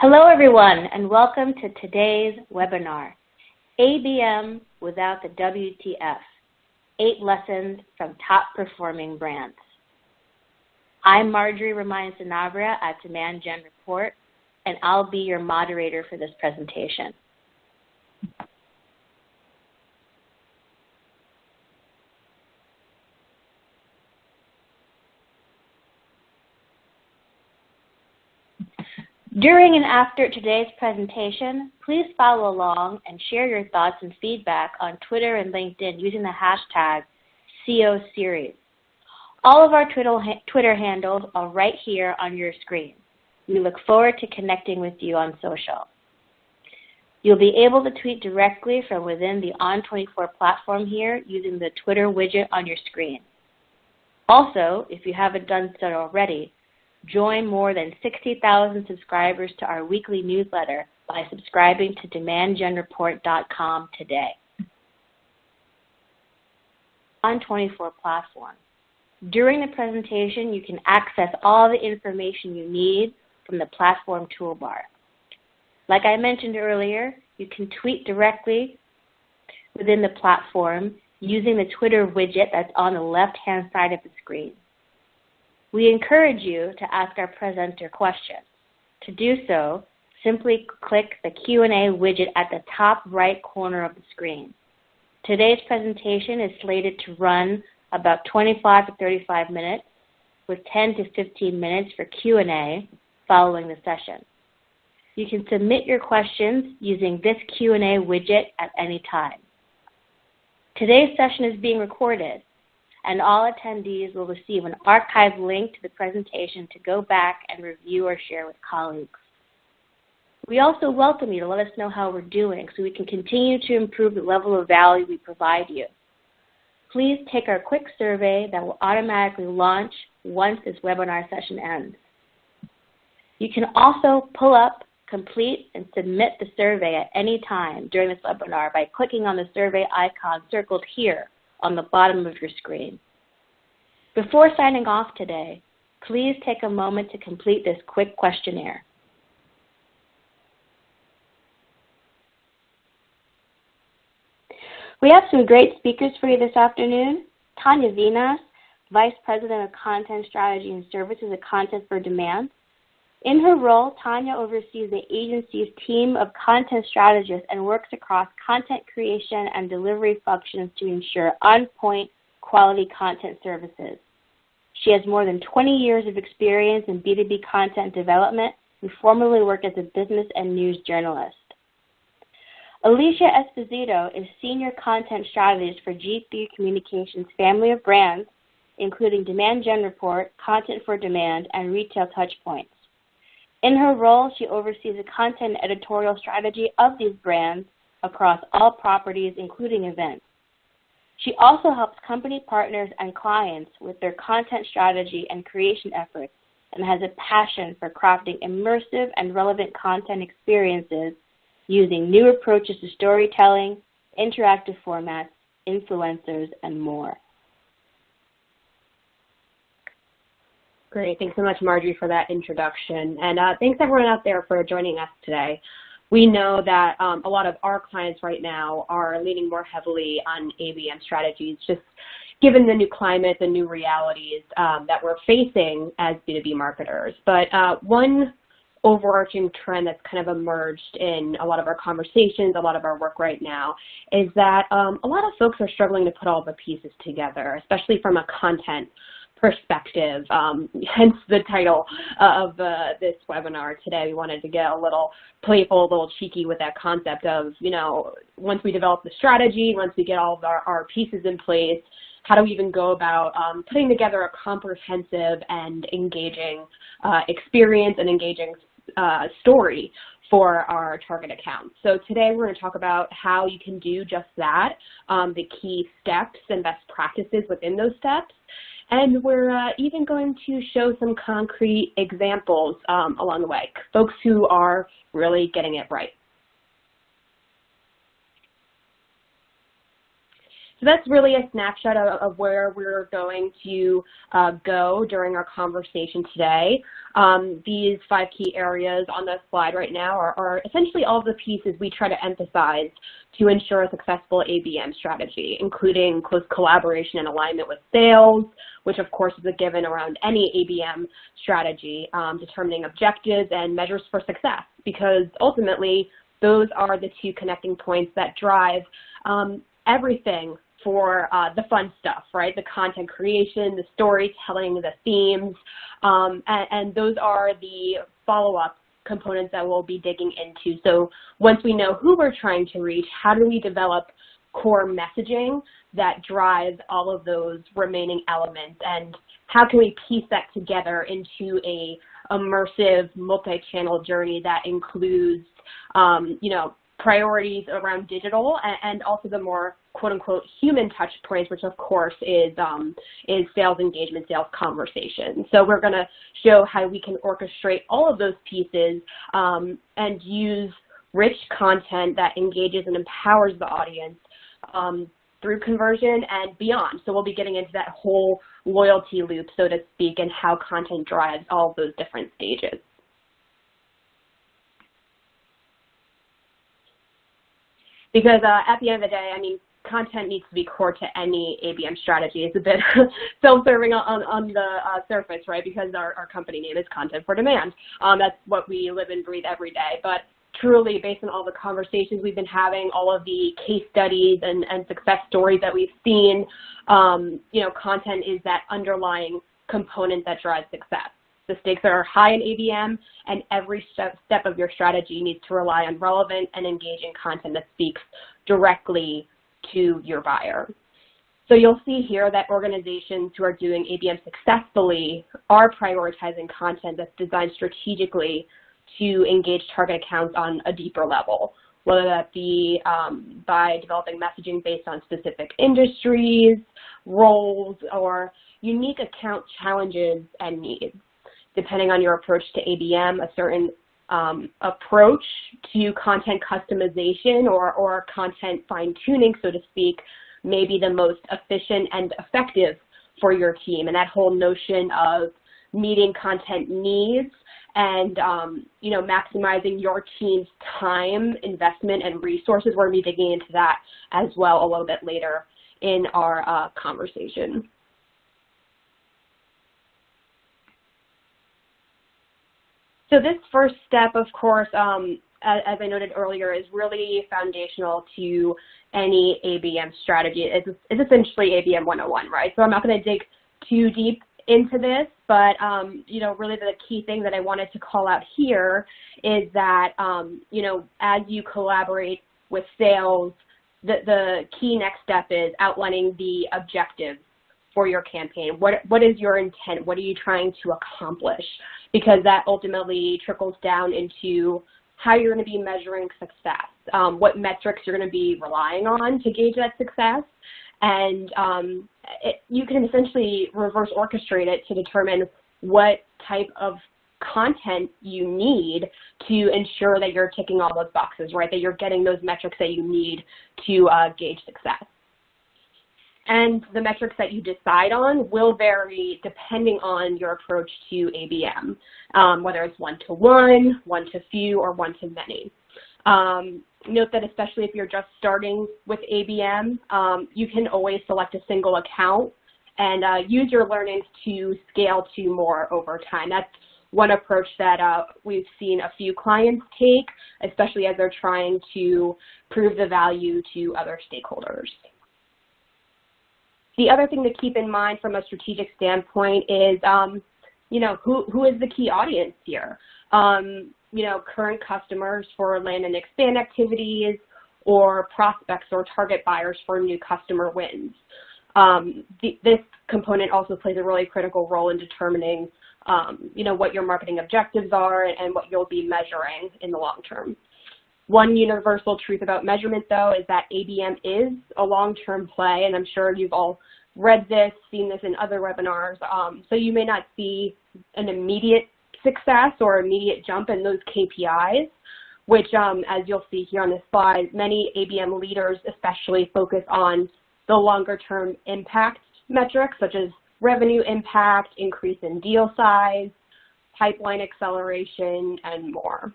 Hello everyone and welcome to today's webinar, ABM without the WTF, 8 lessons from top performing brands. I'm Marjorie Sanabria at Demand Gen Report, and I'll be your moderator for this presentation. During and after today's presentation, please follow along and share your thoughts and feedback on Twitter and LinkedIn using the hashtag COSeries. All of our Twitter handles are right here on your screen. We look forward to connecting with you on social. You'll be able to tweet directly from within the On24 platform here using the Twitter widget on your screen. Also, if you haven't done so already, join more than 60,000 subscribers to our weekly newsletter by subscribing to demandgenreport.com today. On24 platform. During the presentation, you can access all the information you need from the platform toolbar. Like I mentioned earlier, you can tweet directly within the platform using the Twitter widget that's on the left-hand side of the screen. We encourage you to ask our presenter questions. To do so, simply click the Q&A widget at the top right corner of the screen. Today's presentation is slated to run about 25 to 35 minutes, with 10 to 15 minutes for Q&A following the session. You can submit your questions using this Q&A widget at any time. Today's session is being recorded, and all attendees will receive an archived link to the presentation to go back and review or share with colleagues. We also welcome you to let us know how we're doing so we can continue to improve the level of value we provide you. Please take our quick survey that will automatically launch once this webinar session ends. You can also pull up, complete, and submit the survey at any time during this webinar by clicking on the survey icon circled here on the bottom of your screen. Before signing off today, please take a moment to complete this quick questionnaire. We have some great speakers for you this afternoon. Tonya Vinas, Vice President of Content Strategy and Services at Content for Demand. In her role, Tonya oversees the agency's team of content strategists and works across content creation and delivery functions to ensure on-point quality content services. She has more than 20 years of experience in B2B content development and formerly worked as a business and news journalist. Alicia Esposito is Senior Content Strategist for G3 Communications family of brands, including Demand Gen Report, Content for Demand, and Retail Touchpoints. In her role, she oversees the content and editorial strategy of these brands across all properties, including events. She also helps company partners and clients with their content strategy and creation efforts and has a passion for crafting immersive and relevant content experiences using new approaches to storytelling, interactive formats, influencers, and more. Great. Thanks so much, Marjorie, for that introduction. And thanks, everyone out there, for joining us today. We know that a lot of our clients right now are leaning more heavily on ABM strategies, just given the new climate, the new realities that we're facing as B2B marketers. But one overarching trend that's kind of emerged in a lot of our conversations, a lot of our work right now, is that a lot of folks are struggling to put all the pieces together, especially from a content perspective, hence the title of this webinar today. We wanted to get a little playful, a little cheeky with that concept of, once we develop the strategy, once we get all of our pieces in place, how do we even go about putting together a comprehensive and engaging experience and engaging story for our target accounts. So today we're going to talk about how you can do just that, the key steps and best practices within those steps. And we're even going to show some concrete examples along the way, folks who are really getting it right. So that's really a snapshot of where we're going to go during our conversation today. These 5 key areas on the slide right now are essentially all the pieces we try to emphasize to ensure a successful ABM strategy, including close collaboration and alignment with sales, which of course is a given around any ABM strategy, determining objectives and measures for success, because ultimately those are the 2 connecting points that drive everything for the fun stuff, right? The content creation, the storytelling, the themes, and those are the follow-up components that we'll be digging into. So once we know who we're trying to reach, how do we develop core messaging that drives all of those remaining elements, and how can we piece that together into a immersive multi-channel journey that includes, priorities around digital and also the more quote-unquote human touch points, which of course is sales engagement, sales conversation. So we're going to show how we can orchestrate all of those pieces and use rich content that engages and empowers the audience through conversion and beyond. So we'll be getting into that whole loyalty loop, so to speak, and how content drives all of those different stages. Because at the end of the day, I mean, content needs to be core to any ABM strategy. It's a bit self-serving on the surface, right? Because our company name is Content for Demand. That's what we live and breathe every day. But truly, based on all the conversations we've been having, all of the case studies and success stories that we've seen, content is that underlying component that drives success. The stakes are high in ABM, and every step of your strategy needs to rely on relevant and engaging content that speaks directly to your buyer. So you'll see here that organizations who are doing ABM successfully are prioritizing content that's designed strategically to engage target accounts on a deeper level, whether that be by developing messaging based on specific industries, roles, or unique account challenges and needs. Depending on your approach to ABM, a certain approach to content customization or content fine-tuning, so to speak, may be the most efficient and effective for your team. And that whole notion of meeting content needs and maximizing your team's time, investment, and resources. We're going to be digging into that as well a little bit later in our conversation. So this first step, of course, as I noted earlier, is really foundational to any ABM strategy. It's essentially ABM 101, right? So I'm not going to dig too deep into this, but really the key thing that I wanted to call out here is that as you collaborate with sales, the key next step is outlining the objectives for your campaign. What is your intent? What are you trying to accomplish? Because that ultimately trickles down into how you're going to be measuring success, what metrics you're going to be relying on to gauge that success, and you can essentially reverse orchestrate it to determine what type of content you need to ensure that you're ticking all those boxes, right, that you're getting those metrics that you need to gauge success. And the metrics that you decide on will vary depending on your approach to ABM, whether it's one-to-one, one-to-few, or one-to-many. Note that especially if you're just starting with ABM, you can always select a single account and use your learnings to scale to more over time. That's one approach that we've seen a few clients take, especially as they're trying to prove the value to other stakeholders. The other thing to keep in mind from a strategic standpoint is, who is the key audience here? Current customers for land and expand activities, or prospects or target buyers for new customer wins. This component also plays a really critical role in determining, what your marketing objectives are and what you'll be measuring in the long term. One universal truth about measurement, though, is that ABM is a long-term play, and I'm sure you've all read this, seen this in other webinars, so you may not see an immediate success or immediate jump in those KPIs, which, as you'll see here on this slide, many ABM leaders especially focus on the longer-term impact metrics, such as revenue impact, increase in deal size, pipeline acceleration, and more.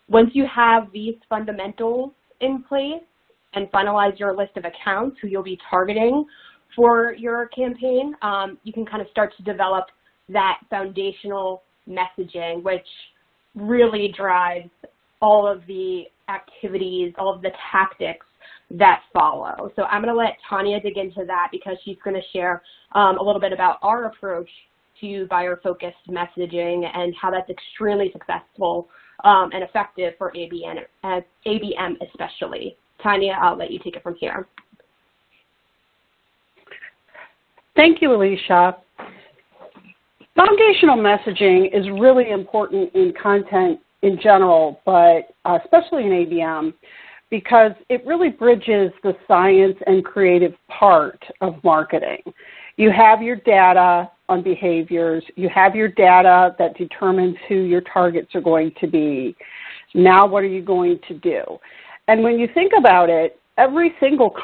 Once you have these fundamentals in place and finalize your list of accounts who you'll be targeting for your campaign, you can kind of start to develop that foundational messaging, which really drives all of the activities, all of the tactics that follow. So I'm going to let Tonya dig into that because she's going to share a little bit about our approach to buyer-focused messaging and how that's extremely successful and effective for ABM especially. Tonya, I'll let you take it from here. Thank you, Alicia. Foundational messaging is really important in content in general, but especially in ABM, because it really bridges the science and creative part of marketing. You have your data on behaviors. You have your data that determines who your targets are going to be. Now what are you going to do? And when you think about it, every single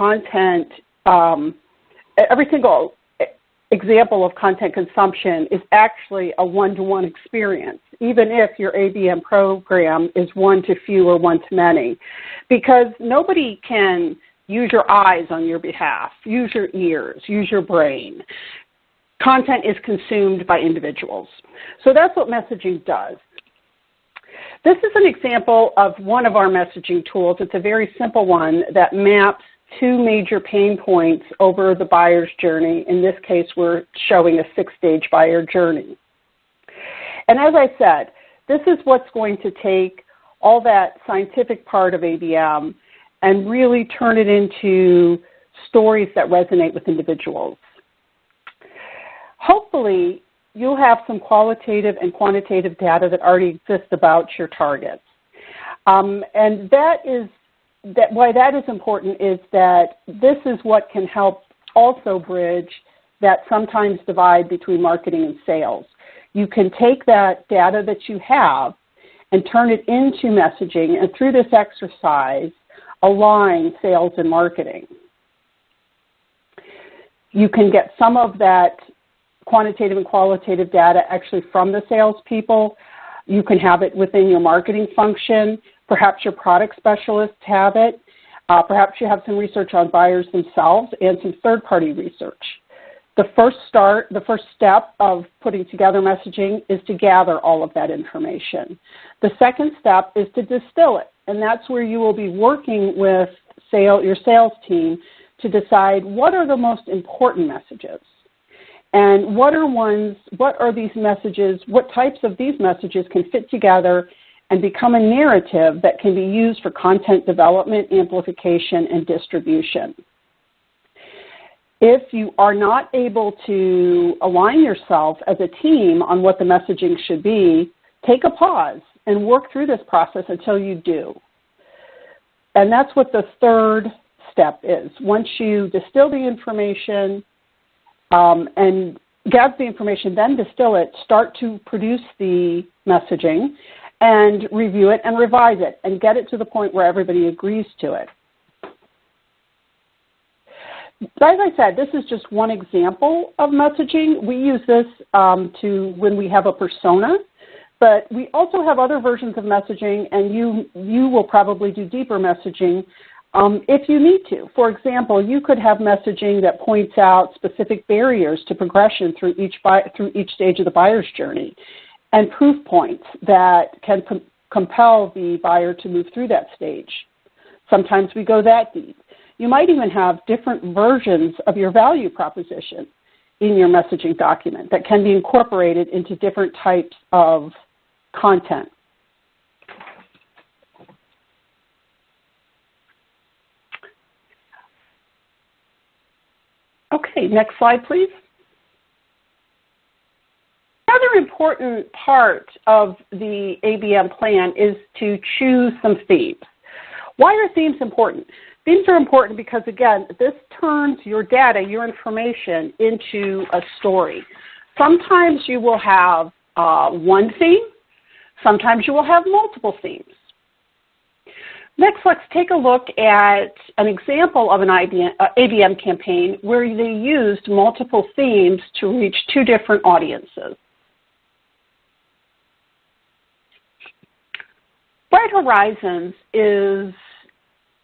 example of content consumption is actually a one-to-one experience, even if your ABM program is one to few or one to many, because nobody can use your eyes on your behalf, use your ears, use your brain. Content is consumed by individuals. So that's what messaging does. This is an example of one of our messaging tools. It's a very simple one that maps two major pain points over the buyer's journey. In this case, we're showing a 6-stage buyer journey. And as I said, this is what's going to take all that scientific part of ABM and really turn it into stories that resonate with individuals. Hopefully, you'll have some qualitative and quantitative data that already exists about your targets. And why that is important is that this is what can help also bridge that sometimes divide between marketing and sales. You can take that data that you have and turn it into messaging, and through this exercise, align sales and marketing. You can get some of that quantitative and qualitative data actually from the salespeople. You can have it within your marketing function. Perhaps your product specialists have it. Perhaps you have some research on buyers themselves and some third-party research. The first step of putting together messaging is to gather all of that information. The second step is to distill it, and that's where you will be working with your sales team to decide what are the most important messages. And what are these messages, what types of these messages can fit together and become a narrative that can be used for content development, amplification, and distribution. If you are not able to align yourself as a team on what the messaging should be, take a pause and work through this process until you do. And that's what the third step is. Once you distill the information and gather the information, then distill it, start to produce the messaging and review it and revise it and get it to the point where everybody agrees to it. As I said, this is just one example of messaging. We use this when we have a persona, but we also have other versions of messaging, and you will probably do deeper messaging if you need to. For example, you could have messaging that points out specific barriers to progression through each stage of the buyer's journey and proof points that can compel the buyer to move through that stage. Sometimes we go that deep. You might even have different versions of your value proposition in your messaging document that can be incorporated into different types of content. Okay, next slide, please. Another important part of the ABM plan is to choose some themes. Why are themes important? Themes are important because, again, this turns your data, your information, into a story. Sometimes you will have one theme. Sometimes you will have multiple themes. Next, let's take a look at an example of an ABM campaign where they used multiple themes to reach two different audiences. Bright Horizons is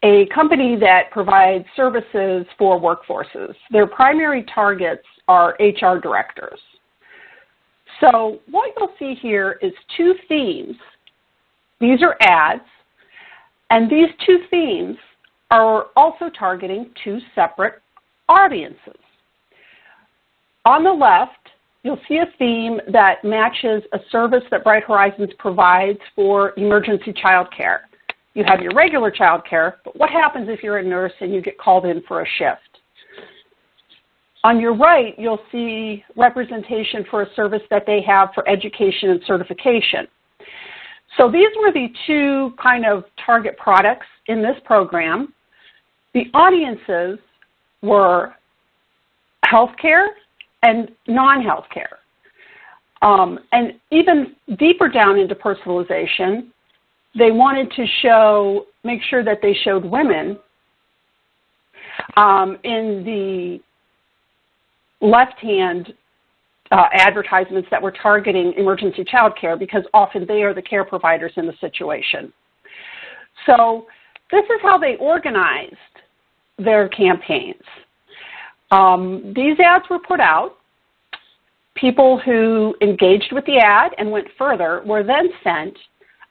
a company that provides services for workforces. Their primary targets are HR directors. So what you'll see here is two themes. These are ads, and these two themes are also targeting two separate audiences. On the left, you'll see a theme that matches a service that Bright Horizons provides for emergency child care. You have your regular child care, but what happens if you're a nurse and you get called in for a shift? On your right, you'll see representation for a service that they have for education and certification. So these were the two kind of target products in this program. The audiences were healthcare and non-healthcare. And even deeper down into personalization, they wanted to make sure that they showed women in the left-hand advertisements that were targeting emergency child care, because often they are the care providers in the situation. So this is how they organized their campaigns. These ads were put out. People who engaged with the ad and went further were then sent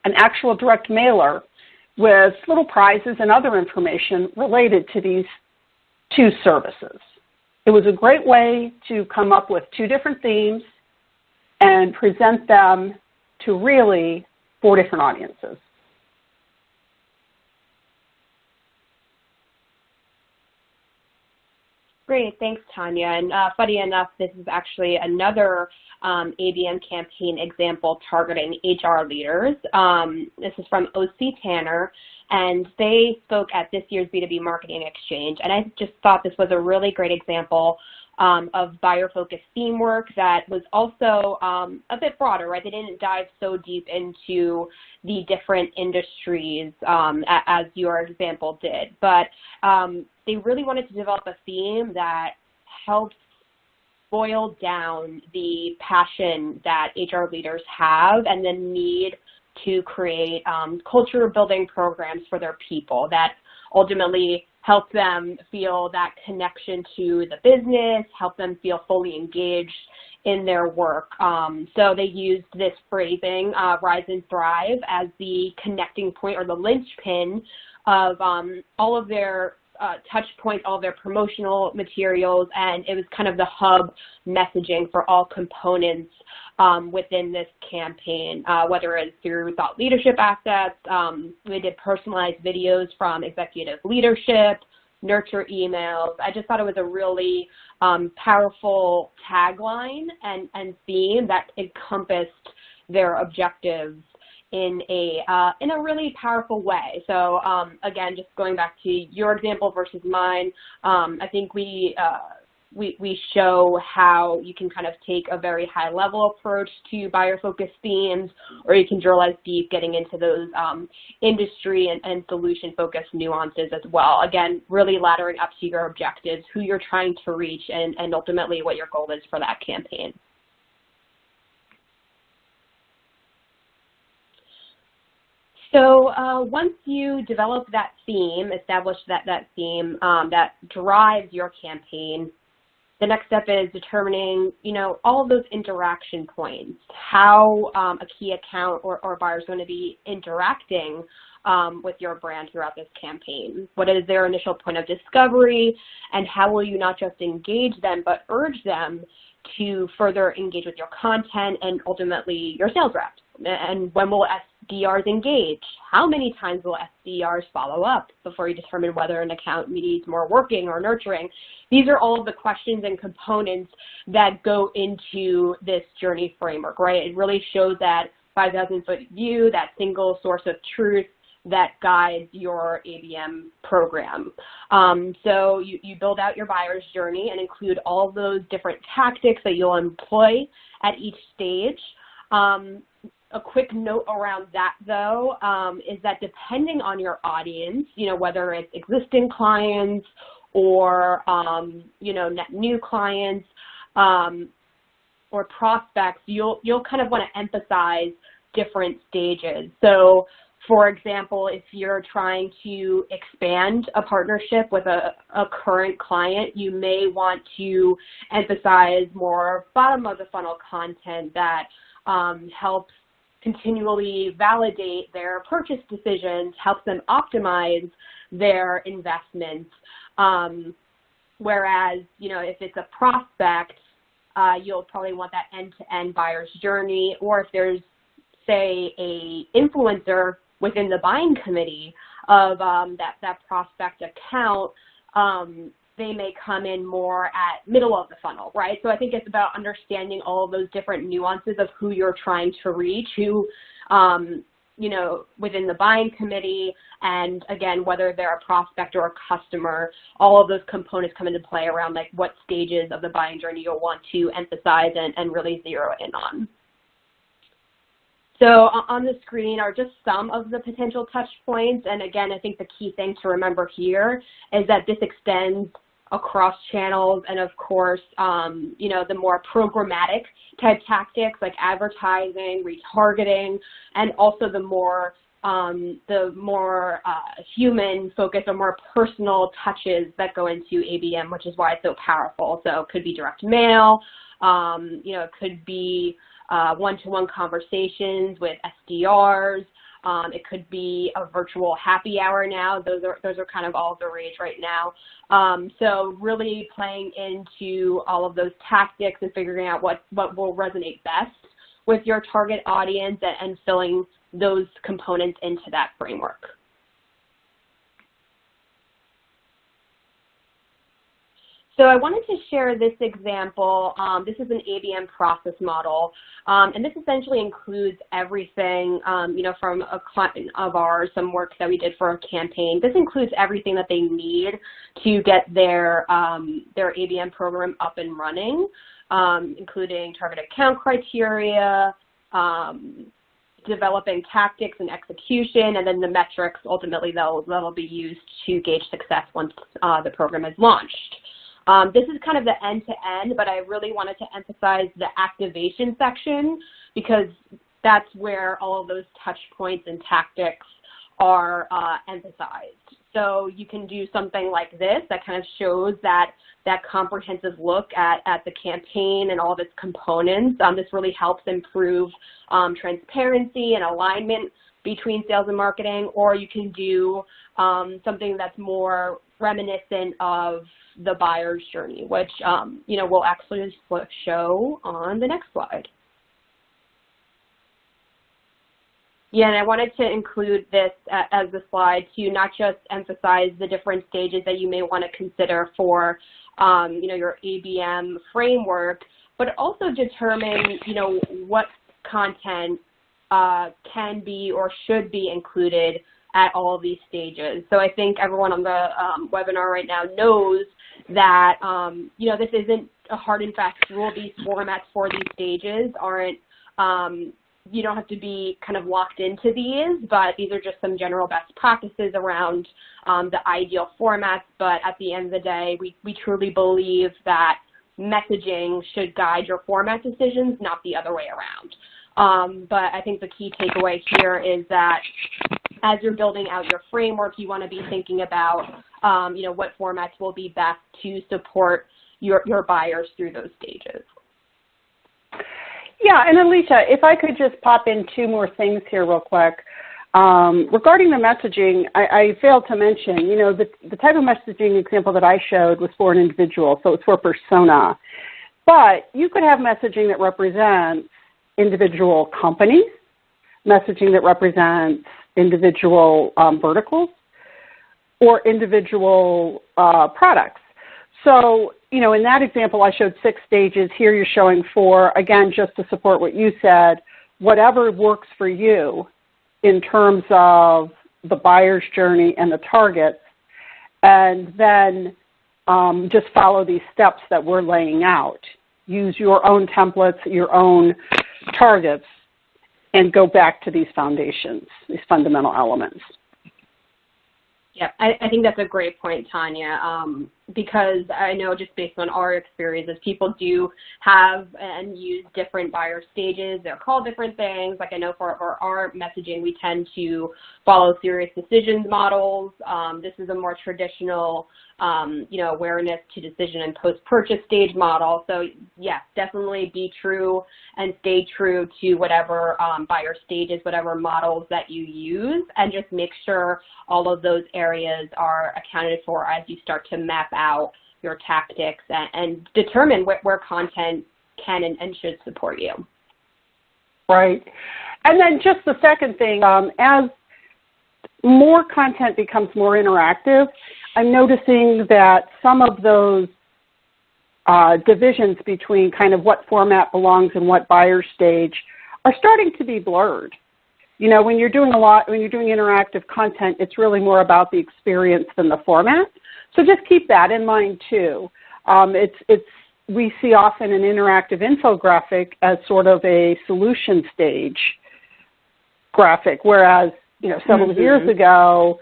an actual direct mailer with little prizes and other information related to these two services. It was a great way to come up with two different themes and present them to really 4 different audiences. Great, thanks, Tonya. And funny enough, this is actually another ABM campaign example targeting HR leaders. This is from OC Tanner, and they spoke at this year's B2B Marketing Exchange. And I just thought this was a really great example of buyer-focused theme work that was also a bit broader, right? They didn't dive so deep into the different industries as your example did, but they really wanted to develop a theme that helps boil down the passion that HR leaders have and the need to create culture building programs for their people that ultimately help them feel that connection to the business, help them feel fully engaged in their work. So they used this phrasing, Rise and Thrive, as the connecting point or the linchpin of all of their touch points, all of their promotional materials, and it was kind of the hub messaging for all components within this campaign, whether it's through thought leadership assets. We did personalized videos from executive leadership, nurture emails. I just thought it was a really powerful tagline and theme that encompassed their objectives in a really powerful way. So again, just going back to your example versus mine, I think we show how you can kind of take a very high-level approach to buyer-focused themes, or you can drill as deep, getting into those industry and solution-focused nuances as well. Again, really laddering up to your objectives, who you're trying to reach, and ultimately what your goal is for that campaign. So once you develop that theme, establish that theme that drives your campaign, the next step is determining, all of those interaction points, how a key account or buyer is going to be interacting with your brand throughout this campaign. What is their initial point of discovery, and how will you not just engage them, but urge them to further engage with your content and ultimately your sales reps? And when will SDRs engage? How many times will SDRs follow up before you determine whether an account needs more working or nurturing? These are all of the questions and components that go into this journey framework, right? It really shows that 5,000-foot view, that single source of truth that guides your ABM program. So you build out your buyer's journey and include all of those different tactics that you'll employ at each stage. a quick note around that, though, is that depending on your audience, whether it's existing clients or, net new clients or prospects, you'll kind of want to emphasize different stages. So, for example, if you're trying to expand a partnership with a current client, you may want to emphasize more bottom-of-the-funnel content that helps continually validate their purchase decisions, helps them optimize their investments. Whereas, if it's a prospect, you'll probably want that end-to-end buyer's journey, or if there's, say, a influencer within the buying committee of that prospect account, they may come in more at middle of the funnel, right? So I think it's about understanding all of those different nuances of who you're trying to reach, who, within the buying committee, and again, whether they're a prospect or a customer, all of those components come into play around like what stages of the buying journey you'll want to emphasize and really zero in on. So on the screen are just some of the potential touch points. And again, I think the key thing to remember here is that this extends across channels and, of course, the more programmatic type tactics like advertising, retargeting, and also the more human focus or more personal touches that go into ABM, which is why it's so powerful. So it could be direct mail, it could be one-to-one conversations with SDRs. It could be a virtual happy hour now. Those are kind of all the rage right now. So really playing into all of those tactics and figuring out what will resonate best with your target audience and filling those components into that framework. So I wanted to share this example. This is an ABM process model, and this essentially includes everything, from a client of ours, some work that we did for a campaign. This includes everything that they need to get their ABM program up and running, including target account criteria, developing tactics and execution, and then the metrics ultimately that'll be used to gauge success once the program is launched. This is kind of the end-to-end, but I really wanted to emphasize the activation section because that's where all of those touch points and tactics are emphasized. So you can do something like this that kind of shows that comprehensive look at the campaign and all of its components. This really helps improve transparency and alignment between sales and marketing, or you can do something that's more reminiscent of the buyer's journey, which we'll actually show on the next slide. Yeah, and I wanted to include this as a slide to not just emphasize the different stages that you may want to consider for your ABM framework, but also determine what content can be or should be included at all of these stages. So I think everyone on the webinar right now knows that this isn't a hard and fast rule. These formats for these stages aren't you don't have to be kind of locked into these, but these are just some general best practices around the ideal formats. But at the end of the day, we truly believe that messaging should guide your format decisions, not the other way around. But I think the key takeaway here is that as you're building out your framework, you want to be thinking about what formats will be best to support your buyers through those stages. Yeah, and Alicia, if I could just pop in two more things here real quick. Regarding the messaging, I failed to mention, the type of messaging example that I showed was for an individual, so it's for persona. But you could have messaging that represents individual companies, messaging that represents individual verticals, or individual products. So, in that example, I showed 6 stages. Here you're showing 4. Again, just to support what you said, whatever works for you in terms of the buyer's journey and the targets, and then just follow these steps that we're laying out. Use your own templates, your own targets, and go back to these foundations, these fundamental elements. Yeah, I think that's a great point, Tonya, because I know just based on our experiences, people do have and use different buyer stages. They're called different things. Like I know for our messaging, we tend to follow serious decisions models. This is a more traditional, awareness to decision and post-purchase stage model. So yes, definitely be true and stay true to whatever buyer stages, whatever models that you use, and just make sure all of those areas are accounted for as you start to map out your tactics and determine where content can and should support you. Right. And then just the second thing, as more content becomes more interactive, I'm noticing that some of those divisions between kind of what format belongs in what buyer stage are starting to be blurred. You know, when you're doing interactive content, it's really more about the experience than the format. So just keep that in mind too. We see often an interactive infographic as sort of a solution stage graphic, whereas, several years ago,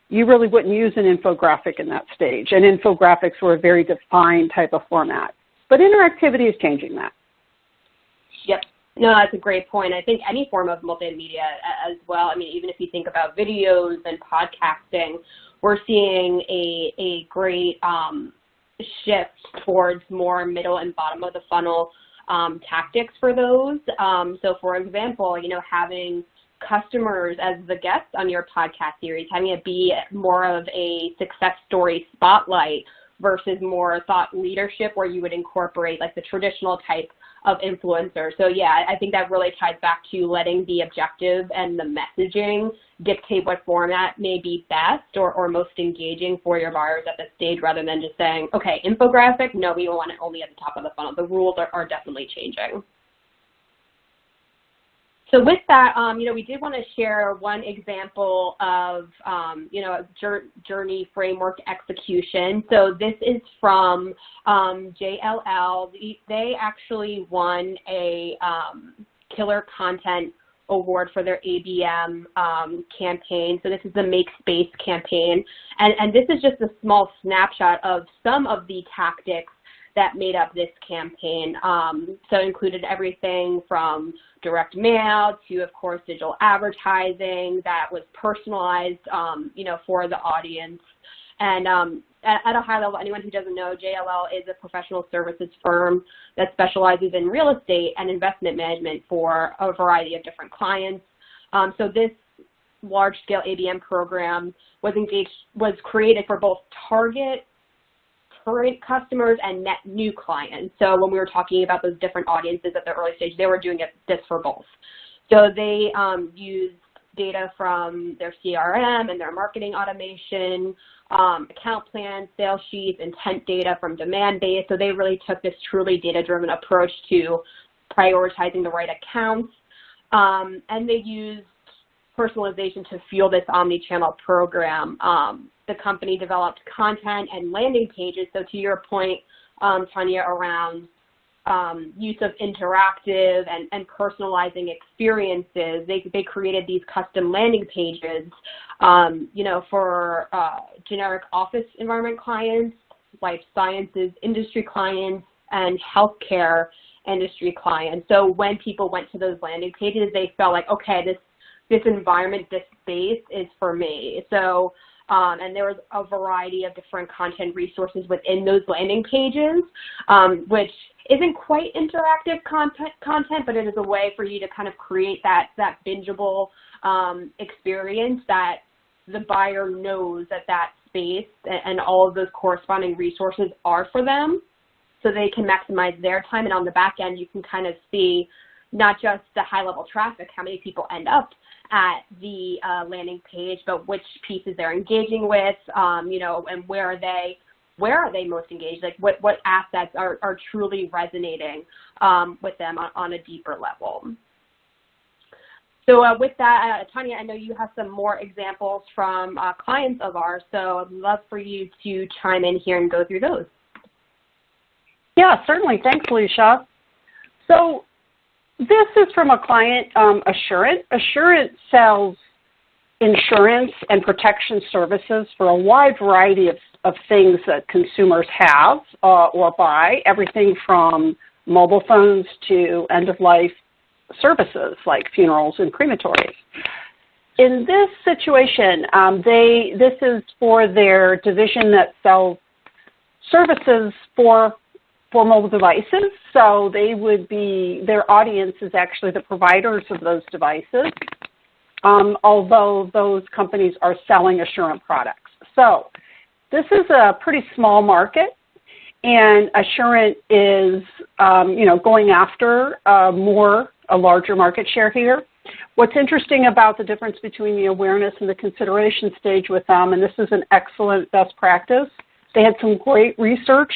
you really wouldn't use an infographic in that stage, and infographics were a very defined type of format. But interactivity is changing that. Yep. No, that's a great point. I think any form of multimedia as well. I mean, even if you think about videos and podcasting, we're seeing a great shift towards more middle and bottom of the funnel tactics for those. So, for example, having customers as the guests on your podcast series, having it be more of a success story spotlight versus more thought leadership where you would incorporate like the traditional type of influencer. So yeah, I think that really ties back to letting the objective and the messaging dictate what format may be best or most engaging for your buyers at this stage, rather than just saying, okay, infographic, no, we want it only at the top of the funnel. The rules are definitely changing. So with that, we did want to share one example of, journey framework execution. So this is from JLL. They actually won a Killer Content Award for their ABM campaign. So this is the Make Space campaign. And this is just a small snapshot of some of the tactics that made up this campaign. So it included everything from direct mail to, of course, digital advertising that was personalized, for the audience. And at a high level, anyone who doesn't know, JLL is a professional services firm that specializes in real estate and investment management for a variety of different clients. So this large-scale ABM program was created for both target current customers and net new clients. So when we were talking about those different audiences at the early stage, they were doing this for both. So they used data from their CRM and their marketing automation, account plans, sales sheets, intent data from demand base. So they really took this truly data-driven approach to prioritizing the right accounts. And they used personalization to fuel this omni-channel program. The company developed content and landing pages. So to your point, Tonya, around use of interactive and personalizing experiences, they created these custom landing pages, for generic office environment clients, life sciences industry clients, and healthcare industry clients. So when people went to those landing pages, they felt like, okay, this environment, this space is for me. So, and there was a variety of different content resources within those landing pages, which isn't quite interactive content, but it is a way for you to kind of create that bingeable experience that the buyer knows that space and all of those corresponding resources are for them, so they can maximize their time. And on the back end, you can kind of see not just the high-level traffic, how many people end up at the landing page, but which pieces they're engaging with, and where are they most engaged? Like what assets are truly resonating with them on a deeper level. So with that, Tonya, I know you have some more examples from clients of ours, so I'd love for you to chime in here and go through those. Yeah, certainly. Thanks, Alicia. So This is from a client, Assurant. Assurant sells insurance and protection services for a wide variety of things that consumers have or buy, everything from mobile phones to end-of-life services like funerals and crematories. In this situation, this is for their division that sells services for mobile devices, so they would be, their audience is actually the providers of those devices, although those companies are selling Assurant products. So this is a pretty small market, and Assurant is, going after a larger market share here. What's interesting about the difference between the awareness and the consideration stage with them, and this is an excellent best practice, they had some great research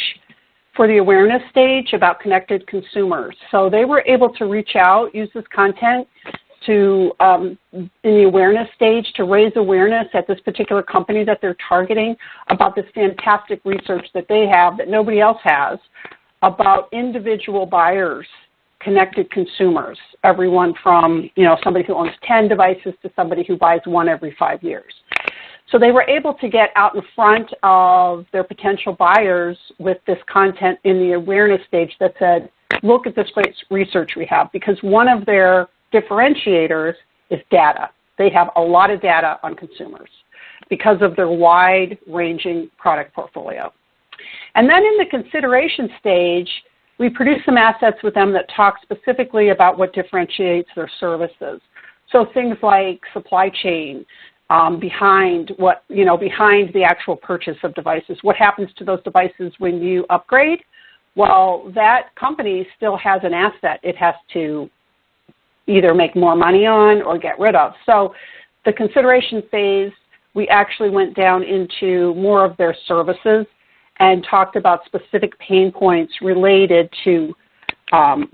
for the awareness stage about connected consumers. So they were able to reach out, use this content to, in the awareness stage, to raise awareness at this particular company that they're targeting about this fantastic research that they have that nobody else has about individual buyers, connected consumers, everyone from, somebody who owns 10 devices to somebody who buys one every 5 years. So they were able to get out in front of their potential buyers with this content in the awareness stage that said, look at this great research we have, because one of their differentiators is data. They have a lot of data on consumers because of their wide-ranging product portfolio. And then in the consideration stage, we produce some assets with them that talk specifically about what differentiates their services. So things like supply chain, behind the actual purchase of devices. What happens to those devices when you upgrade? Well, that company still has an asset it has to either make more money on or get rid of. So the consideration phase, we actually went down into more of their services and talked about specific pain points related to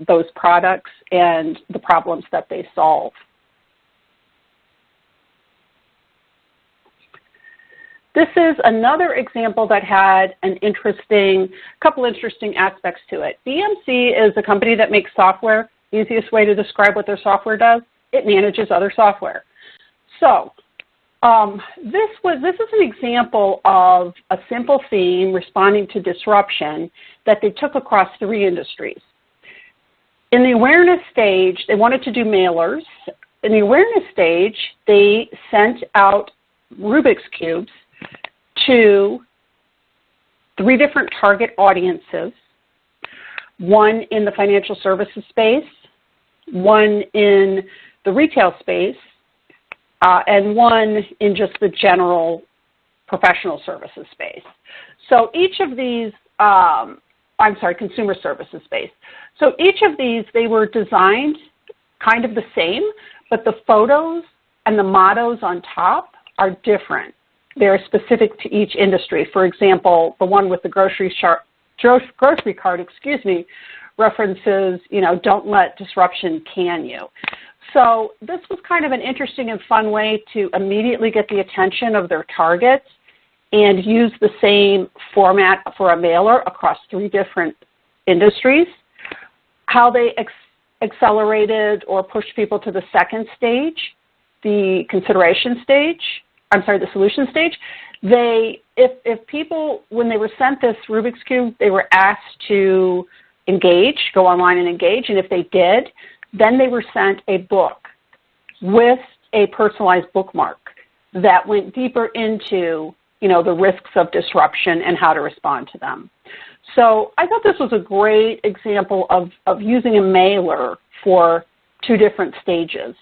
those products and the problems that they solve. This is another example that had couple interesting aspects to it. BMC is a company that makes software. The easiest way to describe what their software does, it manages other software. So this is an example of a simple theme responding to disruption that they took across 3 industries. In the awareness stage, they wanted to do mailers. In the awareness stage, they sent out Rubik's Cubes to 3 different target audiences, one in the financial services space, one in the retail space, and one in just the general professional services space. So each of these, consumer services space. So each of these, they were designed kind of the same, but the photos and the mottos on top are different. They're specific to each industry. For example, the one with the grocery cart, references, don't let disruption can you. So this was kind of an interesting and fun way to immediately get the attention of their targets and use the same format for a mailer across 3 different industries. How they accelerated or pushed people to the second stage, the solution stage, if people, when they were sent this Rubik's Cube, they were asked to go online and engage, and if they did, then they were sent a book with a personalized bookmark that went deeper into, the risks of disruption and how to respond to them. So I thought this was a great example of using a mailer for 2 different stages.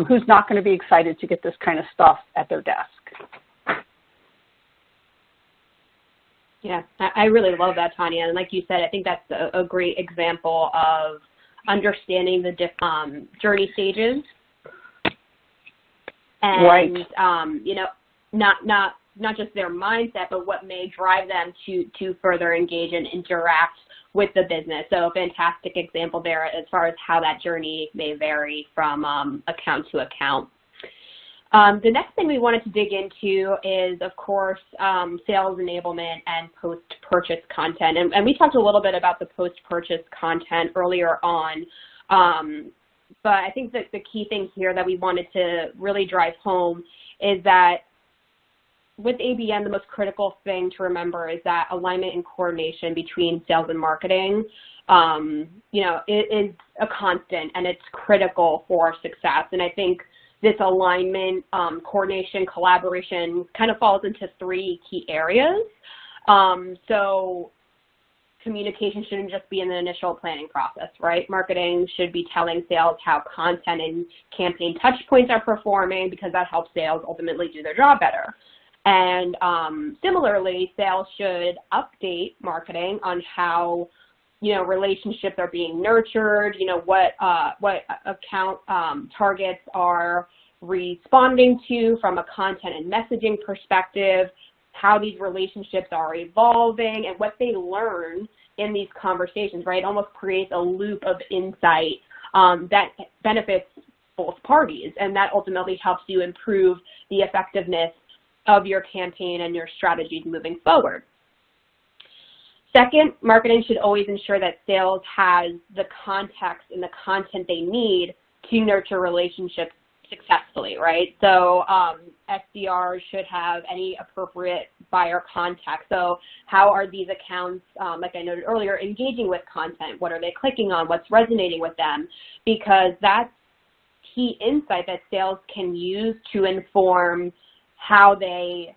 Who's not going to be excited to get this kind of stuff at their desk? Yeah, I really love that, Tonya. And like you said, I think that's a great example of understanding the different journey stages. And, right. Not just their mindset, but what may drive them to further engage and interact with the business. So a fantastic example there as far as how that journey may vary from account to account. The next thing we wanted to dig into is, of course, sales enablement and post-purchase content. And we talked a little bit about the post-purchase content earlier on. But I think that the key thing here that we wanted to really drive home is that with ABM, the most critical thing to remember is that alignment and coordination between sales and marketing, it is a constant, and it's critical for success. And I think this alignment, coordination, collaboration kind of falls into three key areas. So communication shouldn't just be in the initial planning process, right? Marketing should be telling sales how content and campaign touch points are performing, because that helps sales ultimately do their job better. And similarly, sales should update marketing on how, relationships are being nurtured, what account targets are responding to from a content and messaging perspective, how these relationships are evolving, and what they learn in these conversations, right? It almost creates a loop of insight that benefits both parties, and that ultimately helps you improve the effectiveness of your campaign and your strategies moving forward. Second, marketing should always ensure that sales has the context and the content they need to nurture relationships successfully, right? So SDRs should have any appropriate buyer context. So how are these accounts, like I noted earlier, engaging with content? What are they clicking on? What's resonating with them? Because that's key insight that sales can use to inform how they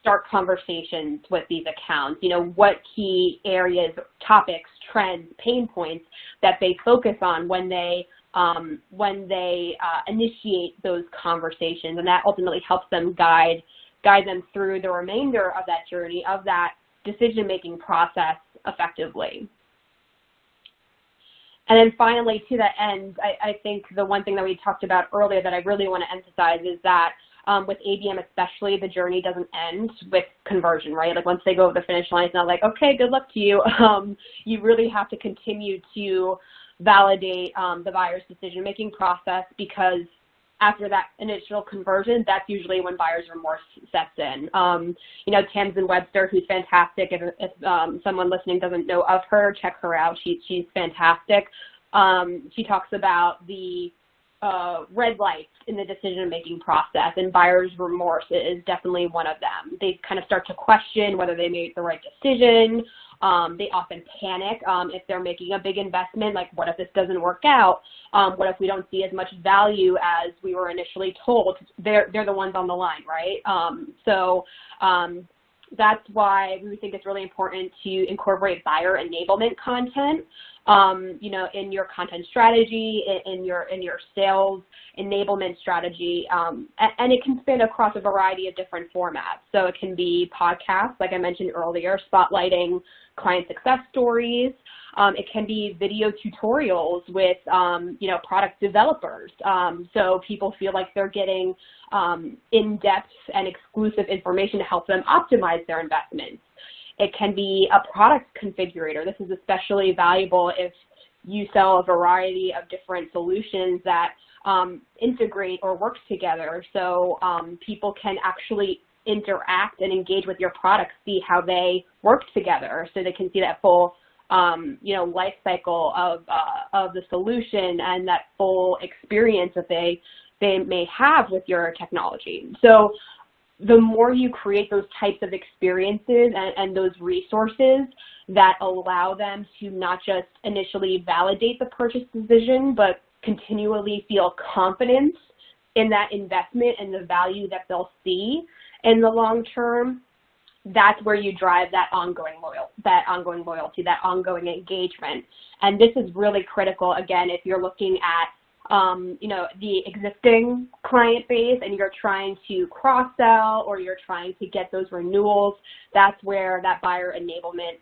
start conversations with these accounts, what key areas, topics, trends, pain points that they focus on when they initiate those conversations, and that ultimately helps them guide them through the remainder of that journey, of that decision-making process effectively. And then finally, to that end, I think the one thing that we talked about earlier that I really want to emphasize is that with ABM especially, the journey doesn't end with conversion, right? Like once they go over the finish line, it's not like, okay, good luck to you. You really have to continue to validate the buyer's decision-making process, because after that initial conversion, that's usually when buyer's remorse sets in. Tamsin Webster, who's fantastic. If someone listening doesn't know of her, check her out. She's fantastic. She talks about the red lights in the decision-making process, and buyer's remorse is definitely one of them. They kind of start to question whether they made the right decision. They often panic if they're making a big investment, like what if this doesn't work out? What if we don't see as much value as we were initially told? They're the ones on the line, right? That's why we think it's really important to incorporate buyer enablement content, in your content strategy, in your sales enablement strategy, and it can span across a variety of different formats. So it can be podcasts, like I mentioned earlier, spotlighting client success stories. It can be video tutorials with, product developers. So people feel like they're getting in-depth and exclusive information to help them optimize their investments. It can be a product configurator. This is especially valuable if you sell a variety of different solutions that integrate or work together. So people can actually interact and engage with your products, see how they work together, so they can see that full life cycle of the solution and that full experience that they may have with your technology. So the more you create those types of experiences and those resources that allow them to not just initially validate the purchase decision, but continually feel confidence in that investment and the value that they'll see in the long term, that's where you drive that ongoing loyalty, that ongoing engagement. And this is really critical, again, if you're looking at the existing client base and you're trying to cross-sell or you're trying to get those renewals, that's where that buyer enablement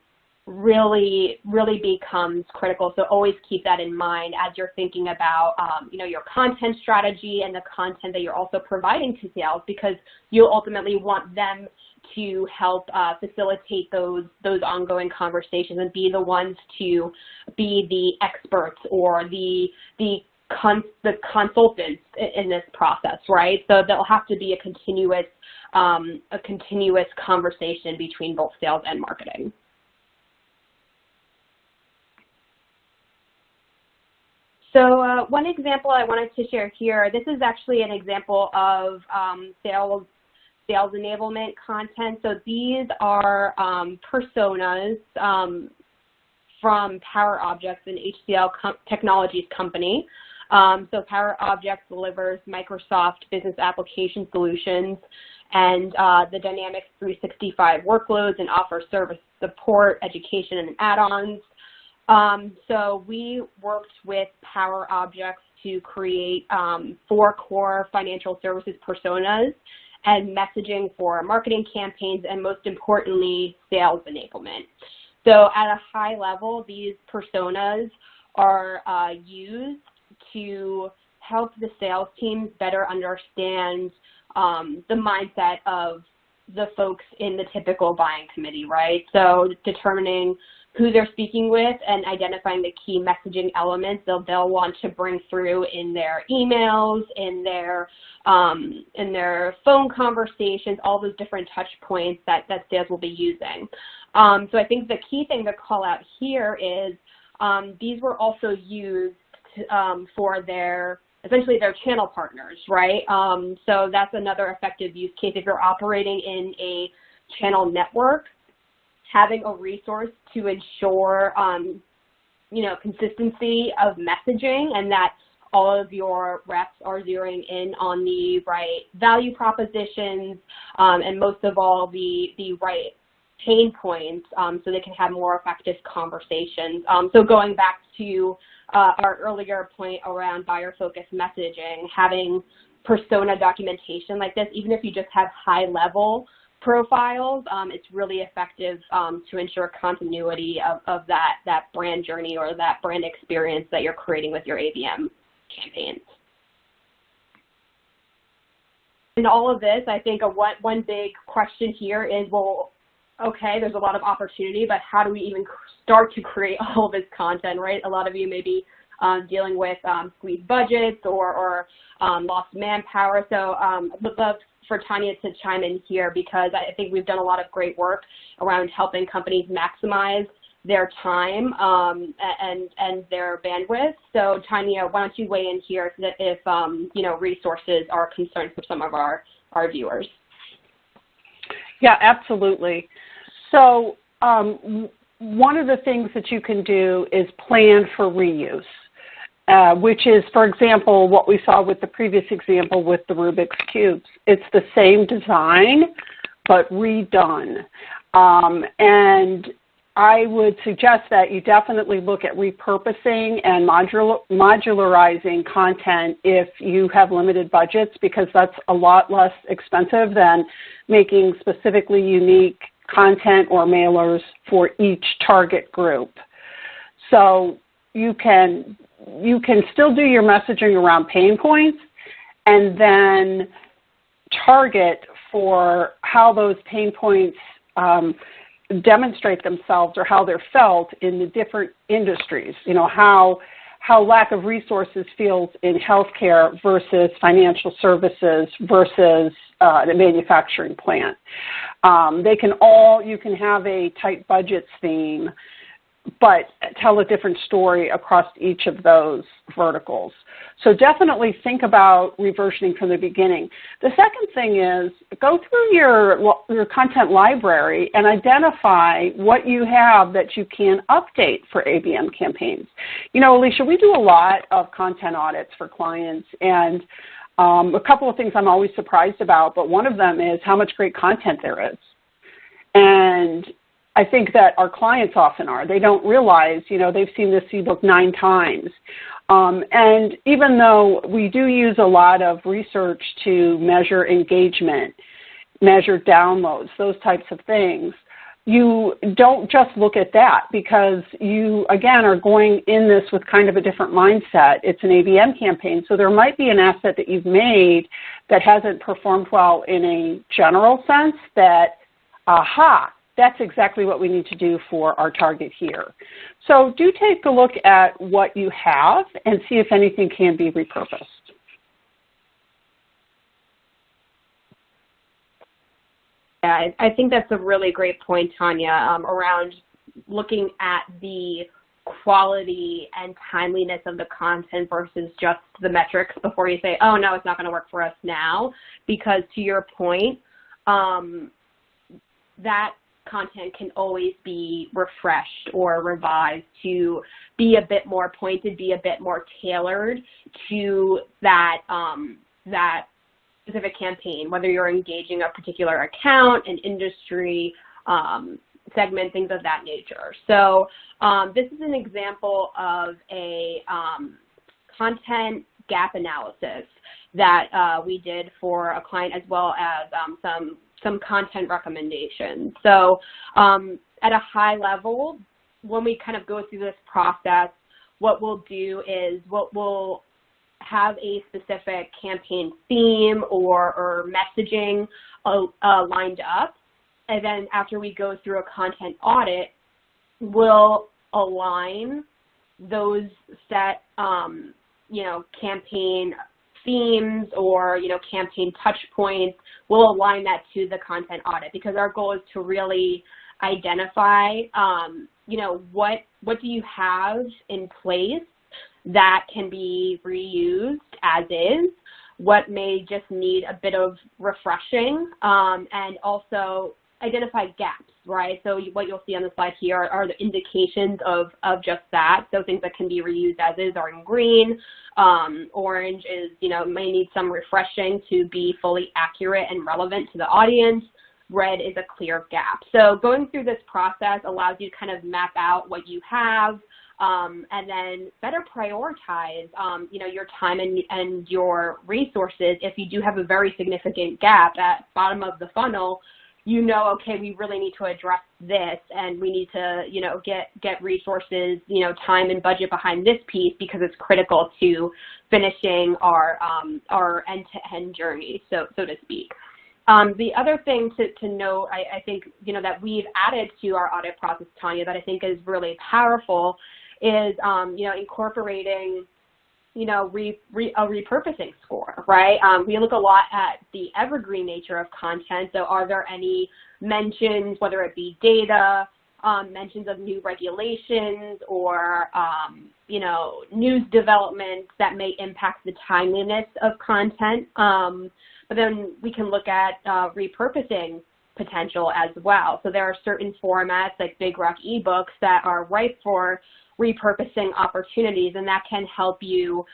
really becomes critical. So always keep that in mind as you're thinking about, your content strategy and the content that you're also providing to sales, because you'll ultimately want them to help facilitate those ongoing conversations and be the ones to be the experts or the consultants in this process, right? So there'll have to be a continuous conversation between both sales and marketing. So one example I wanted to share here, this is actually an example of sales enablement content. So these are personas from Power Objects, an HCL Technologies company. So Power Objects delivers Microsoft business application solutions and the Dynamics 365 workloads and offers service support, education, and add-ons. So we worked with Power Objects to create 4 core financial services personas and messaging for marketing campaigns, and most importantly, sales enablement. So at a high level, these personas are used to help the sales teams better understand the mindset of the folks in the typical buying committee, right? So determining who they're speaking with and identifying the key messaging elements they'll want to bring through in their emails, in their phone conversations, all those different touch points that sales will be using. So I think the key thing to call out here is these were also used for essentially their channel partners, right? So that's another effective use case. If you're operating in a channel network, having a resource to ensure, consistency of messaging and that all of your reps are zeroing in on the right value propositions and most of all the right pain points so they can have more effective conversations. So going back to our earlier point around buyer-focused messaging, having persona documentation like this, even if you just have high-level profiles, it's really effective to ensure continuity of that brand journey or that brand experience that you're creating with your ABM campaigns. In all of this, I think one big question here is, well, okay, there's a lot of opportunity, but how do we even start to create all of this content, right? A lot of you may be dealing with squeezed budgets or lost manpower. So I would love for Tonya to chime in here because I think we've done a lot of great work around helping companies maximize their time and their bandwidth. So Tonya, why don't you weigh in here if resources are concerns for some of our viewers? Yeah, absolutely. So one of the things that you can do is plan for reuse, which is, for example, what we saw with the previous example with the Rubik's Cubes. It's the same design, but redone. And I would suggest that you definitely look at repurposing and modularizing content if you have limited budgets, because that's a lot less expensive than making specifically unique content or mailers for each target group. So you can still do your messaging around pain points and then target for how those pain points demonstrate themselves or how they're felt in the different industries. You know, how lack of resources feels in healthcare versus financial services versus the manufacturing plant. You can have a tight budgets theme, but tell a different story across each of those verticals. So definitely think about reversioning from the beginning. The second thing is go through your content library and identify what you have that you can update for ABM campaigns. You know, Alicia, we do a lot of content audits for clients, and a couple of things I'm always surprised about, but one of them is how much great content there is. And I think that our clients often are. They don't realize, they've seen this ebook 9 times. And even though we do use a lot of research to measure engagement, measure downloads, those types of things, you don't just look at that because you, again, are going in this with kind of a different mindset. It's an ABM campaign, so there might be an asset that you've made that hasn't performed well in a general sense that, that's exactly what we need to do for our target here. So do take a look at what you have and see if anything can be repurposed. Yeah, I think that's a really great point, Tonya, around looking at the quality and timeliness of the content versus just the metrics before you say, oh, no, it's not going to work for us now. Because to your point, that content can always be refreshed or revised to be a bit more pointed, be a bit more tailored to that, that specific campaign, whether you're engaging a particular account, an industry, segment, things of that nature. So this is an example of a content gap analysis that we did for a client, as well as some content recommendations. So at a high level, when we kind of go through this process, what we'll do is we'll have a specific campaign theme or messaging lined up. And then after we go through a content audit, we'll align those set, campaign themes or, campaign touch points. We'll align that to the content audit, because our goal is to really identify, what do you have in place that can be reused as is, what may just need a bit of refreshing, and also identify gaps, right? So what you'll see on the slide here are the indications of just that. So things that can be reused as is are in green. Orange is, may need some refreshing to be fully accurate and relevant to the audience. Red is a clear gap. So going through this process allows you to kind of map out what you have, and then better prioritize, your time and your resources. If you do have a very significant gap at bottom of the funnel, okay, we really need to address this, and we need to, get resources, time and budget behind this piece, because it's critical to finishing our end-to-end journey, so to speak. The other thing to note, I think, that we've added to our audit process, Tonya, that I think is really powerful is, incorporating, a repurposing score, right? We look a lot at the evergreen nature of content. So are there any mentions, whether it be data, mentions of new regulations, or, news developments that may impact the timeliness of content? But then we can look at repurposing potential as well. So there are certain formats like Big Rock eBooks that are ripe for repurposing opportunities, and that can help you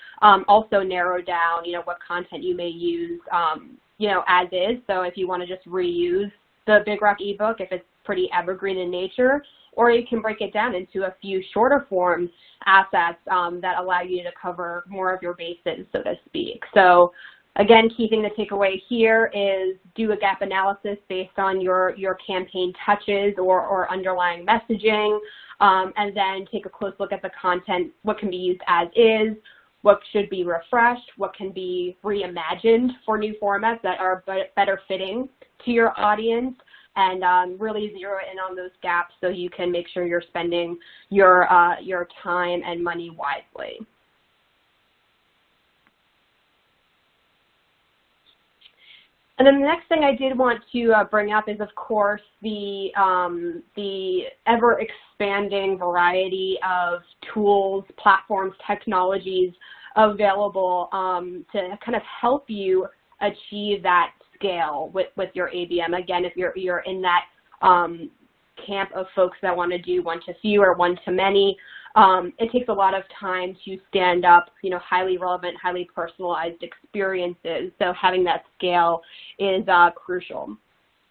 also narrow down, what content you may use, as is. So if you want to just reuse the Big Rock ebook, if it's pretty evergreen in nature, or you can break it down into a few shorter form assets that allow you to cover more of your bases, so to speak. So again, key thing to take away here is do a gap analysis based on your campaign touches or underlying messaging, and then take a close look at the content, what can be used as is, what should be refreshed, what can be reimagined for new formats that are better fitting to your audience, and really zero in on those gaps so you can make sure you're spending your time and money wisely. And then the next thing I did want to bring up is, of course, the ever-expanding variety of tools, platforms, technologies available to kind of help you achieve that scale with your ABM. Again, if you're in that camp of folks that want to do one-to-few or one-to-many, it takes a lot of time to stand up, highly relevant, highly personalized experiences. So having that scale is crucial.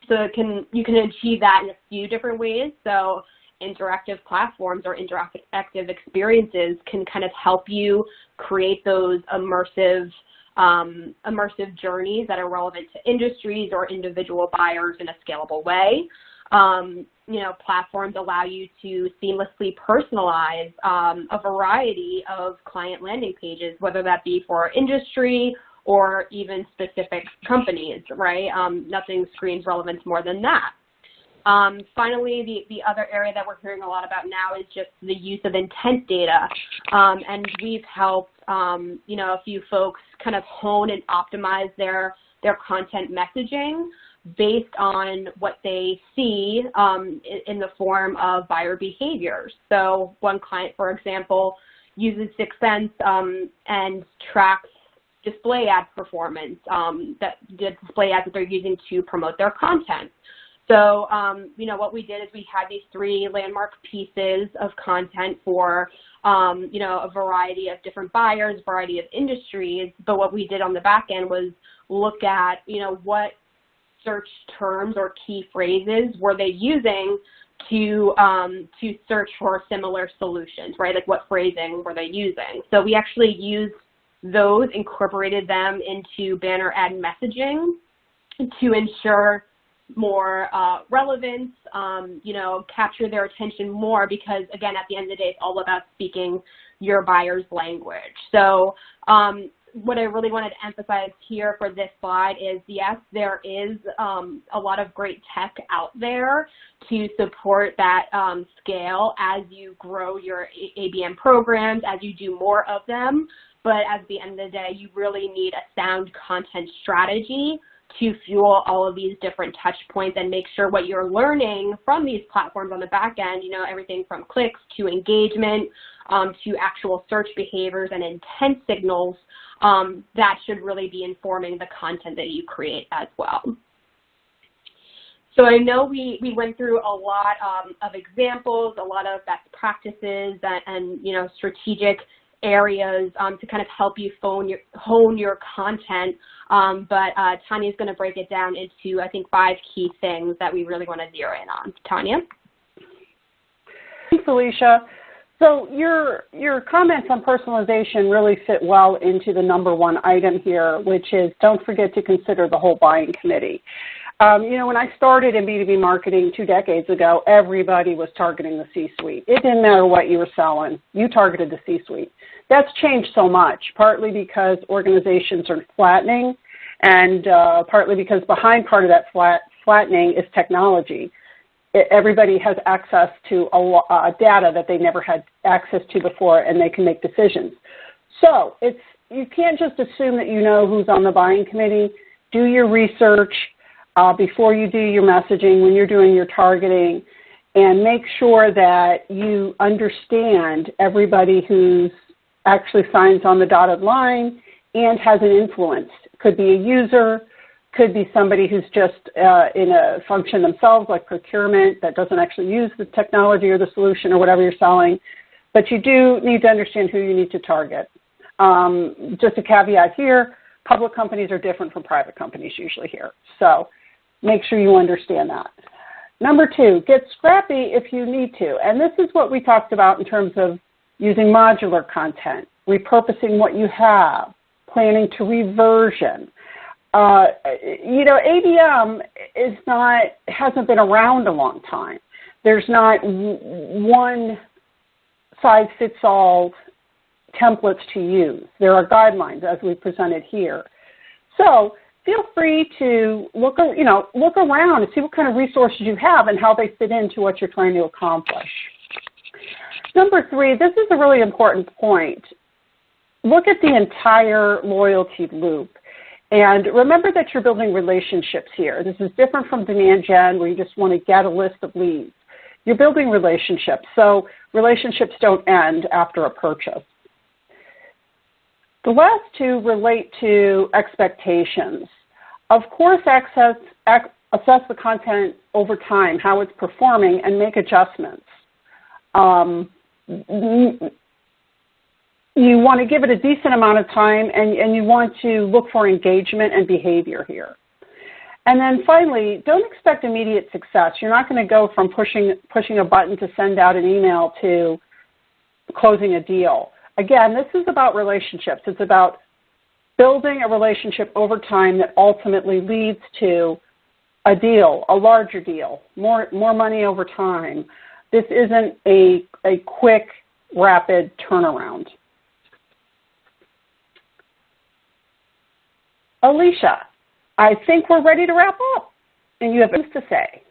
So you can achieve that in a few different ways. So interactive platforms or interactive experiences can kind of help you create those immersive journeys that are relevant to industries or individual buyers in a scalable way. Platforms allow you to seamlessly personalize a variety of client landing pages, whether that be for industry or even specific companies, right? Nothing screams relevance more than that. Finally, the other area that we're hearing a lot about now is just the use of intent data. And we've helped, a few folks kind of hone and optimize their content messaging based on what they see in the form of buyer behaviors. So one client, for example, uses 6 Sense and tracks display ad performance, the display ads that they're using to promote their content. So, what we did is we had these 3 landmark pieces of content for, a variety of different buyers, variety of industries. But what we did on the back end was look at, what search terms or key phrases were they using to search for similar solutions, right? Like what phrasing were they using? So we actually used those, incorporated them into banner ad messaging to ensure more relevance, capture their attention more, because again, at the end of the day, it's all about speaking your buyer's language. So what I really wanted to emphasize here for this slide is, yes, there is a lot of great tech out there to support that scale as you grow your ABM programs, as you do more of them. But at the end of the day, you really need a sound content strategy to fuel all of these different touch points and make sure what you're learning from these platforms on the back end, everything from clicks to engagement to actual search behaviors and intent signals, that should really be informing the content that you create as well. So I know we went through a lot of examples, a lot of best practices and strategic areas to kind of help you hone your content, but Tonya's going to break it down into, I think, 5 key things that we really want to zero in on. Tonya? Thanks, Alicia. So your comments on personalization really fit well into the number 1 item here, which is don't forget to consider the whole buying committee. When I started in B2B marketing 2 decades ago, everybody was targeting the C-suite. It didn't matter what you were selling. You targeted the C-suite. That's changed so much, partly because organizations are flattening and partly because behind part of that flattening is technology. Everybody has access to data that they never had access to before, and they can make decisions. So you can't just assume that you know who's on the buying committee. Do your research before you do your messaging, when you're doing your targeting, and make sure that you understand everybody who's actually signs on the dotted line and has an influence. Could be a user, could be somebody who's just in a function themselves, like procurement, that doesn't actually use the technology or the solution or whatever you're selling. But you do need to understand who you need to target. Just a caveat here, public companies are different from private companies usually here. So make sure you understand that. Number 2, get scrappy if you need to. And this is what we talked about in terms of using modular content, repurposing what you have, planning to reversion. ABM hasn't been around a long time. There's not one size fits all templates to use. There are guidelines as we presented here. So feel free to look around and see what kind of resources you have and how they fit into what you're trying to accomplish. Number 3, this is a really important point. Look at the entire loyalty loop. And remember that you're building relationships here. This is different from demand gen, where you just want to get a list of leads. You're building relationships, so relationships don't end after a purchase. The last 2 relate to expectations. Of course, assess the content over time, how it's performing, and make adjustments. You want to give it a decent amount of time, and you want to look for engagement and behavior here. And then finally, don't expect immediate success. You're not going to go from pushing a button to send out an email to closing a deal. Again, this is about relationships. It's about building a relationship over time that ultimately leads to a deal, a larger deal, more money over time. This isn't a quick, rapid turnaround. Alicia, I think we're ready to wrap up, and you have things to say.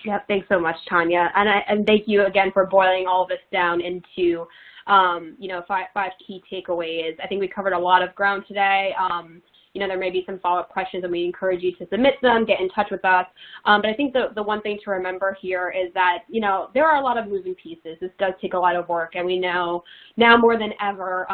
Yeah, thanks so much, Tonya, and thank you again for boiling all of this down into 5 key takeaways. I think we covered a lot of ground today. there may be some follow-up questions, and we encourage you to submit them, get in touch with us. But I think the one thing to remember here is that, there are a lot of moving pieces. This does take a lot of work, and we know now more than ever,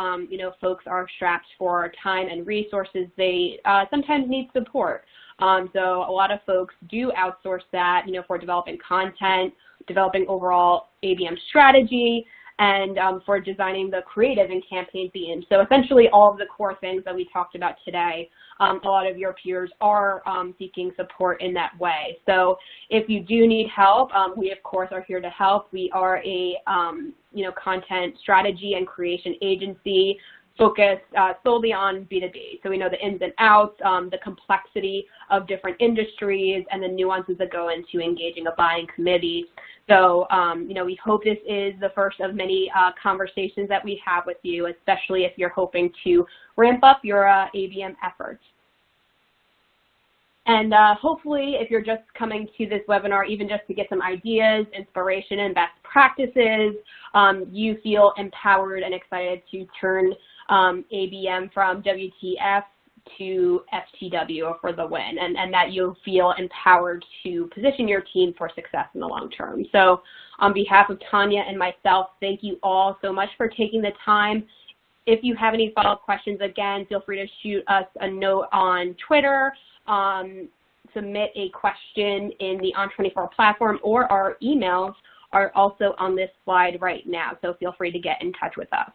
folks are strapped for time and resources. They sometimes need support. So a lot of folks do outsource that, for developing content, developing overall ABM strategy, and for designing the creative and campaign themes. So essentially all of the core things that we talked about today, a lot of your peers are seeking support in that way. So if you do need help, we of course are here to help. We are a content strategy and creation agency focused solely on B2B. So we know the ins and outs, the complexity of different industries, and the nuances that go into engaging a buying committee. So, we hope this is the first of many conversations that we have with you, especially if you're hoping to ramp up your ABM efforts. And hopefully, if you're just coming to this webinar, even just to get some ideas, inspiration, and best practices, you feel empowered and excited to turn ABM from WTF to FTW for the win, and that you'll feel empowered to position your team for success in the long term. So on behalf of Tonya and myself, thank you all so much for taking the time. If you have any follow-up questions, again, feel free to shoot us a note on Twitter, submit a question in the On24 platform, or our emails are also on this slide right now, so feel free to get in touch with us.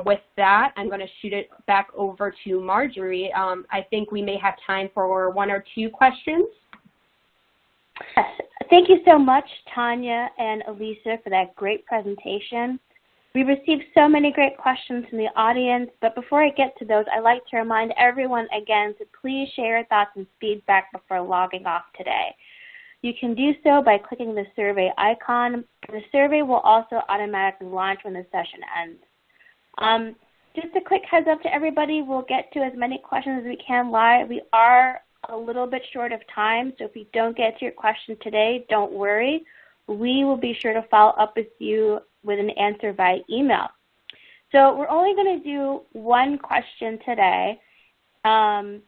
With that, I'm going to shoot it back over to Marjorie. I think we may have time for one or two questions. Yes. Thank you so much, Tonya and Alicia, for that great presentation. We received so many great questions from the audience, but before I get to those, I'd like to remind everyone again to please share your thoughts and feedback before logging off today. You can do so by clicking the survey icon. The survey will also automatically launch when the session ends. Just a quick heads up to everybody, we'll get to as many questions as we can live. We are a little bit short of time, so if you don't get to your question today, don't worry. We will be sure to follow up with you with an answer by email. So we're only going to do one question today, and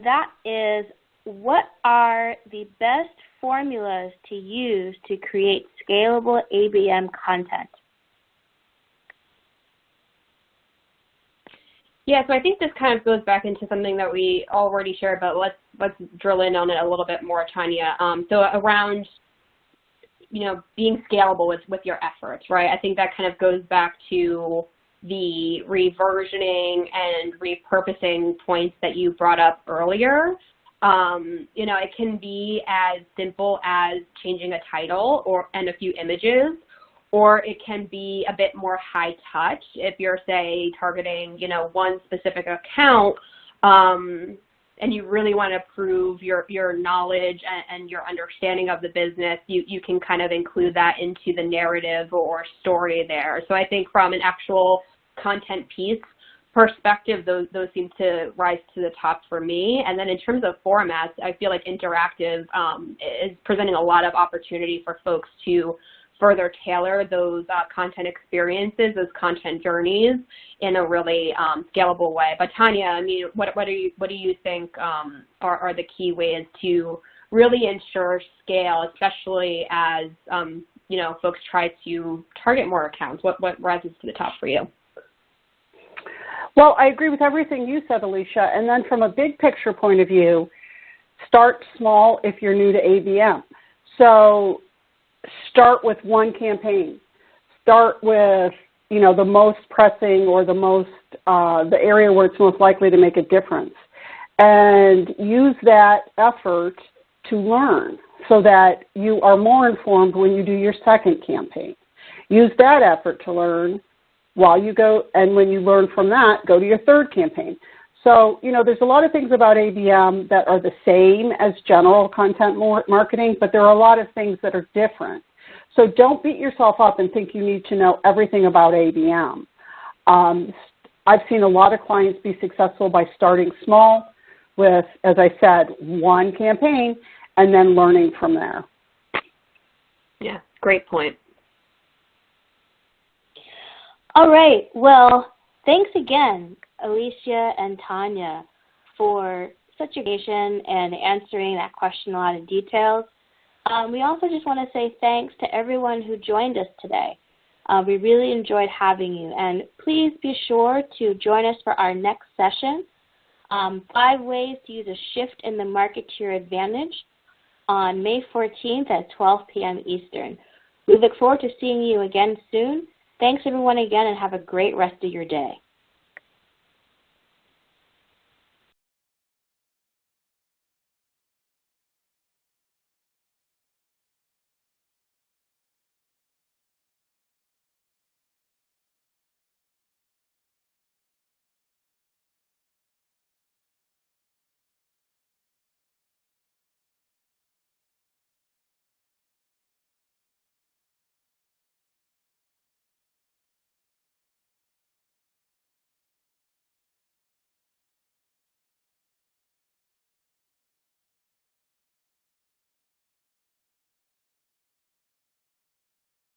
that is, what are the best formulas to use to create scalable ABM content? Yeah, so I think this kind of goes back into something that we already shared, but let's drill in on it a little bit more, Tonya. So around, being scalable with your efforts, right? I think that kind of goes back to the reversioning and repurposing points that you brought up earlier. It can be as simple as changing a title and a few images, or it can be a bit more high touch if you're, say, targeting, one specific account, and you really want to prove your knowledge and your understanding of the business. You can kind of include that into the narrative or story there. So I think from an actual content piece perspective, those seem to rise to the top for me. And then in terms of formats, I feel like interactive is presenting a lot of opportunity for folks to further tailor those content experiences, those content journeys in a really scalable way. But Tonya, I mean, what do you think are the key ways to really ensure scale, especially as folks try to target more accounts? What rises to the top for you? Well, I agree with everything you said, Alicia. And then from a big picture point of view, start small if you're new to ABM. So start with one campaign. Start with, the most pressing or the area where it's most likely to make a difference. And use that effort to learn so that you are more informed when you do your second campaign. Use that effort to learn while you go, and when you learn from that, go to your third campaign. So, there's a lot of things about ABM that are the same as general content marketing, but there are a lot of things that are different. So don't beat yourself up and think you need to know everything about ABM. I've seen a lot of clients be successful by starting small with, as I said, one campaign and then learning from there. Yeah, great point. All right. Well, thanks again, Alicia and Tonya, for such education and answering that question in a lot of details. We also just want to say thanks to everyone who joined us today. We really enjoyed having you, and please be sure to join us for our next session, 5 ways to use a shift in the market to your advantage, on May 14th at 12 p.m. Eastern. We look forward to seeing you again soon. Thanks everyone again, and have a great rest of your day.